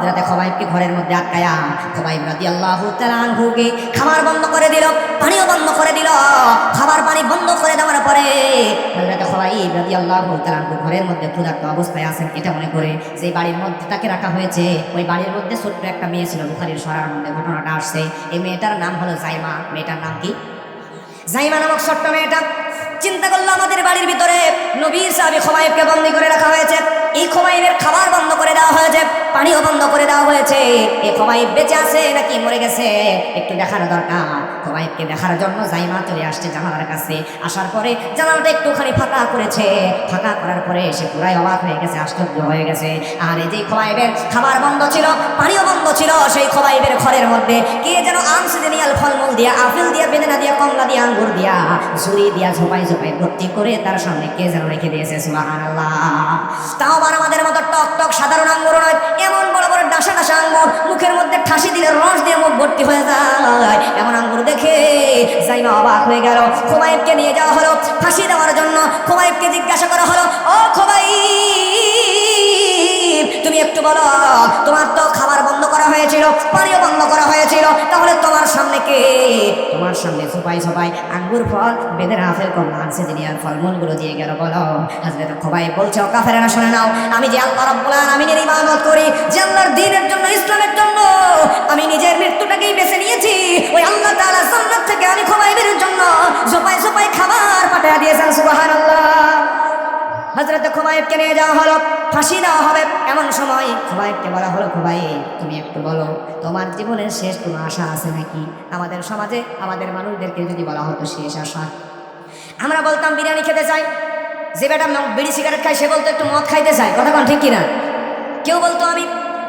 হযরতে খুবাইবকে ঘরের মধ্যে আটকায়া খুবাইব রাদিয়াল্লাহু তাআলা আনহুকে খাবার বন্ধ করে দিল, পানিও বন্ধ করে দিল। খাবার পানি বন্ধ করে দেওয়ার পরে হযরতে খুবাইব রাদিয়াল্লাহু তাআলা আনহু ঘরের মধ্যে ক্ষুধার্ত অবস্থায় আছেন এটা মনে করে যে বাড়ির মধ্যে তাকে রাখা হয়েছে, ওই বাড়ির মধ্যে ছোট্ট একটা মেয়ে ছিল। বুখারীর সরার মধ্যে ঘটনাটা আসছে। এই মেয়েটার নাম হলো জাইমা। মেয়েটার নাম কি? জাইমা নামক ছোট্ট মেয়েটা চিন্তা করলো আমাদের বাড়ির ভিতরে নবীর সাহাবী খুবাইবকে বন্দী করে রাখা হয়েছে, এই খুবাইবের খাবার বন্ধ করে দেওয়া হয়েছে, পানিও বন্ধ করে দেওয়া হয়েছে। এই খুবাইব বেঁচে আছে নাকি মরে গেছে একটু দেখার দরকার। খুবাইবকে দেখার জন্য জাইমা চলে আসছে জানালার কাছে। আসার পরে জানালাটা একটুখানি ফাঁকা করেছে, ফাঁকা করার পরে সে পুরাই অবাক হয়ে গেছে, আশ্চর্য হয়ে গেছে। আর এই যে খুবাইবের খাবার বন্ধ ছিল, পানিও বন্ধ ছিল, সেই খুবাইবের ঘরের মধ্যে কে যেন আমসিজনিয়াল ফলমূল দিয়া, আপেল দিয়া, বেদানা দিয়া, কমলা দিয়া, আঙ্গুর দিয়া, ঝুরি দিয়া ঝোপাই ঝোপাই ভর্তি করে তার সামনে কে যেন রেখে দিয়েছে। সুবহানাল্লাহ। তাও আবার আমাদের মতো টক টক সাধারণ আঙ্গুর নয়, এমন বড় বড় ডাসা ডাসা আঙ্গুর, মুখের মধ্যে ঠাসি দিলে রস দিয়ে মুখ ভর্তি হয়ে যায় এমন আঙ্গুর দেখে জাইমা অবাক হয়ে গেল। খুবাইবকে নিয়ে যাওয়া হলো ফাঁসি দেওয়ার জন্য। খুবাইবকে জিজ্ঞাসা করা হলো, ও খুবাইব, তুমি একটু বলো, তোমার তো খাবার বন্ধ করা হয়েছিল, পানিও বন্ধ করা হয়েছিল, তাহলে তোমার সামনে কে? তোমার সামনে ছোপাই ছোপাই আঙ্গুর ফল, বেদের আপেল, কমলা, আমসিজনিয়ার ফলমূলগুলো দিয়ে গেল। বলো। হযরত খুবাইব বলছে, ও কাফেরেরা শুনে নাও, আমি যে আল্লাহ রাব্বুল আলামিনের ইবাদত করি, যে আল্লাহর দ্বীনের জন্য, ইসলামের জন্য আমি নিজের মৃত্যুটাকেই বেছে নিয়েছি, ওই আল্লাহ তাআলা জান্নাত থেকে আমি খুবাইবের জন্য ছোপাই ছোপাই খাবার পাঠিয়ে দিয়েছেন। সুবহানাল্লাহ। হযরত খুবাইবকে নিয়ে যাওয়া হলো, ফাঁসি দেওয়া হবে। এমন সময় খুবাইবকে বলা হলো, খুবাইব তুমি একটু বলো, তোমার জীবনের শেষ কোনো আশা আছে নাকি? আমাদের সমাজে আমাদের মানুষদেরকে যদি বলা হতো শেষ আশা, আমরা বলতাম বিরিয়ানি খেতে চাই। যে বেটা বিড়ি সিগারেট খায় সে বলতো একটু মদ খাইতে চাই। কথা কোন ঠিক কিনা? কেউ বলতো আমি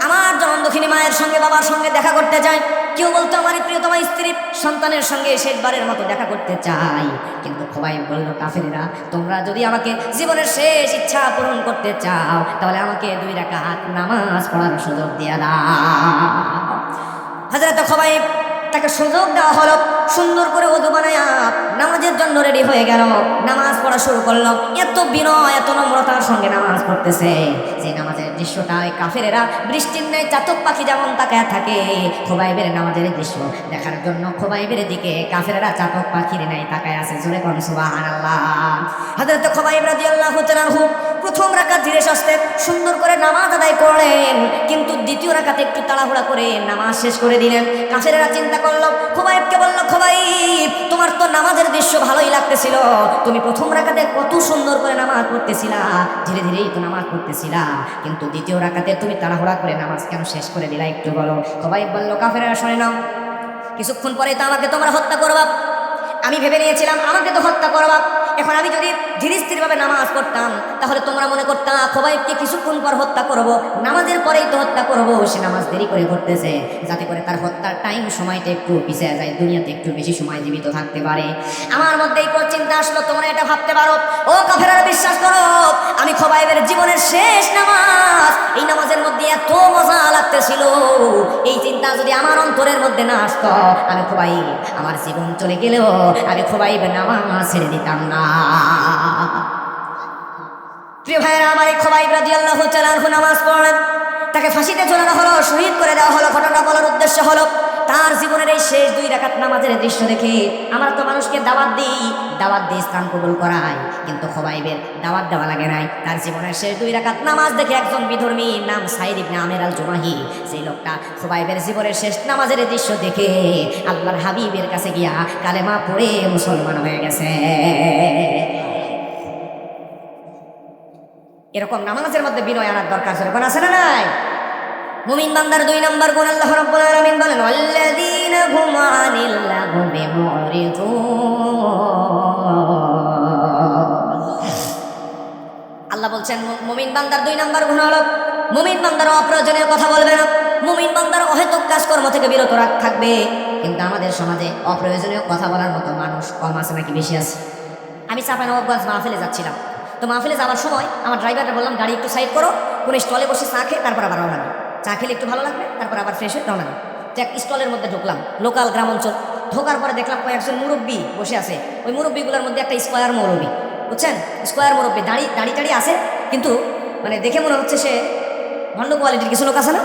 আমার জনমদুখিনী মায়ের সঙ্গে, বাবার সঙ্গে দেখা করতে চাই। কেউ বলতো আমার প্রিয়তমা স্ত্রী সন্তানের সঙ্গে শেষবারের মতো দেখা করতে চাই। কিন্তু খুবাইব বলল, কাফেরেরা, তোমরা যদি আমাকে জীবনের শেষ ইচ্ছা পূরণ করতে চাও তাহলে আমাকে 2 রাকাত নামাজ পড়ার সুযোগ দিয়ে দাও। হযরত খুবাইব তাকে সুযোগ দেওয়া হলো। সুন্দর করে ওযু বানায়া নামাজের জন্য রেডি হয়ে গেল, নামাজ পড়া শুরু করলো। এত বিনয়, এত নম্রতার সঙ্গে নামাজ পড়তেছে যে নামাজের দৃশ্যটা ওই কাফেরেরা বৃষ্টির ন্যায় চাতক পাখি যেমন তাকায় থাকে, খুবাইবের নামাজের দৃশ্য দেখার জন্য খুবাইবের দিকে কাফেরেরা চাতক পাখির ন্যায় তাকায় আছে। জোরে কোন সুবহানাল্লাহ। হযরত খুবাইব রাদিয়াল্লাহু তাআলা আনহু প্রথম রাকাত ধীরে সুস্থে সুন্দর করে নামাজ আদায় করলেন, কিন্তু দ্বিতীয় রাকাতে একটু তাড়াহুড়া করে নামাজ শেষ করে দিলেন। কাফেরেরা চিন্তা করলো, খুবাইবকে বলল, খুবাইব তোমার তো নামাজের দৃশ্য ভালোই লাগতেছিল, তুমি প্রথম রাকাতে কত সুন্দর করে নামাজ পড়তেছিলা, ধীরে ধীরেই তো নামাজ পড়তেছিলা, কিন্তু দ্বিতীয় রাকাতে তুমি তাড়াহুড়া করে নামাজ কেন শেষ করে দিলা একটু বলো। খুবাইব বলল, কাফেরেরা শুনে নাও, কিছুক্ষণ পরে তো আমাকে তোমরা হত্যা করবা। আমি ভেবে নিয়েছিলাম আমাকে তো হত্যা করবা। এখন আমি যদি ধীরে স্থিরভাবে নামাজ পড়তাম তাহলে তোমরা মনে করতাম খুবাইবকে কিছুক্ষণ পর হত্যা করব, নামাজের পরেই তো হত্যা করব, সে নামাজ দেরি করে করতেছে, যাতে করে তার হত্যার টাইম সময়টা একটু পিছিয়ে যায়, দুনিয়াতে একটু বেশি সময় জীবিত থাকতে পারে। আমার মধ্যে এই চিন্তা আসলো, তোমরা এটা ভাবতে পারো, ও কাফেররা বিশ্বাস করো, আমি খুবাইবের জীবনের শেষ নামাজ, এই নামাজের মধ্যে এত মজা লাগতেছিল, এই চিন্তা যদি আমার অন্তরের মধ্যে না আসতো, আমি খুবাইব আমার জীবন চলে গেলেও আমি খুবাইব নামাজ ছেড়ে দিতাম না। প্রিয় ভাইয়েরা আমার, এই খুবাইব রাদিয়াল্লাহু তাআলা আনহু নামাজ পড়লেন, তাকে ফাঁসিতে ঝোলানো হলো, শহীদ করে দেওয়া হলো। ঘটনা বলার উদ্দেশ্য হলো তার জীবনের এই শেষ 2 রাকাত নামাজের দৃশ্য দেখে আমরা তো মানুষকে দাওয়াত দিয়ে ইসলাম কবুল করাই, কিন্তু খুবাইবের দাওয়াত দেওয়া লাগে নাই। তার জীবনের শেষ 2 রাকাত নামাজ দেখে একজন বিধর্মী নাম সাইদ ইবনে আমির আল জুমাহি, সেই লোকটা খুবাইবের জীবনের শেষ নামাজের দৃশ্য দেখে আল্লাহর হাবিবের কাছে গিয়া কালেমা পড়ে মুসলমান হয়ে গেছে। এরকম নামাজের মধ্যে বিনয় আনার দরকার কোন আছে না নাই? মুমিন বান্দার 2 নাম্বার গুণ আল্লাহ রাব্বুল আলামিন বলেন, ওয়াল্লাযীনা হুম আনিল লাগবি মুরিদুন। আল্লাহ বলছেন মুমিন বান্দার 2 নাম্বার গুণ হলো মুমিন বান্দার অপ্রয়োজনীয় কথা বলবে না, মুমিন বান্দার অহেতুক কাজকর্ম থেকে বিরত থাকবে। কিন্তু আমাদের সমাজে অপ্রয়োজনীয় কথা বলার মতো মানুষ কম আছে নাকি বেশি আছে? আমি চাঁপাইনবাবগঞ্জ মাহফিলে যাচ্ছিলাম, তো মাহফিলে যাওয়ার সময় আমার ড্রাইভারকে বললাম, গাড়ি একটু সাইড করো, কোনো স্টলে বসে চা খেয়ে তারপর আবার রওনা দিই, চা খেলে একটু ভালো লাগবে, তারপর আবার ফ্রেশ হয়ে রওনা দিই। তো এক স্টলের মধ্যে ঢুকলাম, লোকাল গ্রাম অঞ্চল। ঢোকার পরে দেখলাম কয়েকজন মুরব্বী বসে আছে, ওই মুরব্বীগুলোর মধ্যে একটা স্কোয়ার মুরব্বী, বুঝছেন, স্কোয়ার মুরব্বী, দাড়ি টাড়ি আছে, কিন্তু মানে দেখে মনে হচ্ছে সে ভণ্ড কোয়ালিটির কিছু লোক আছে না।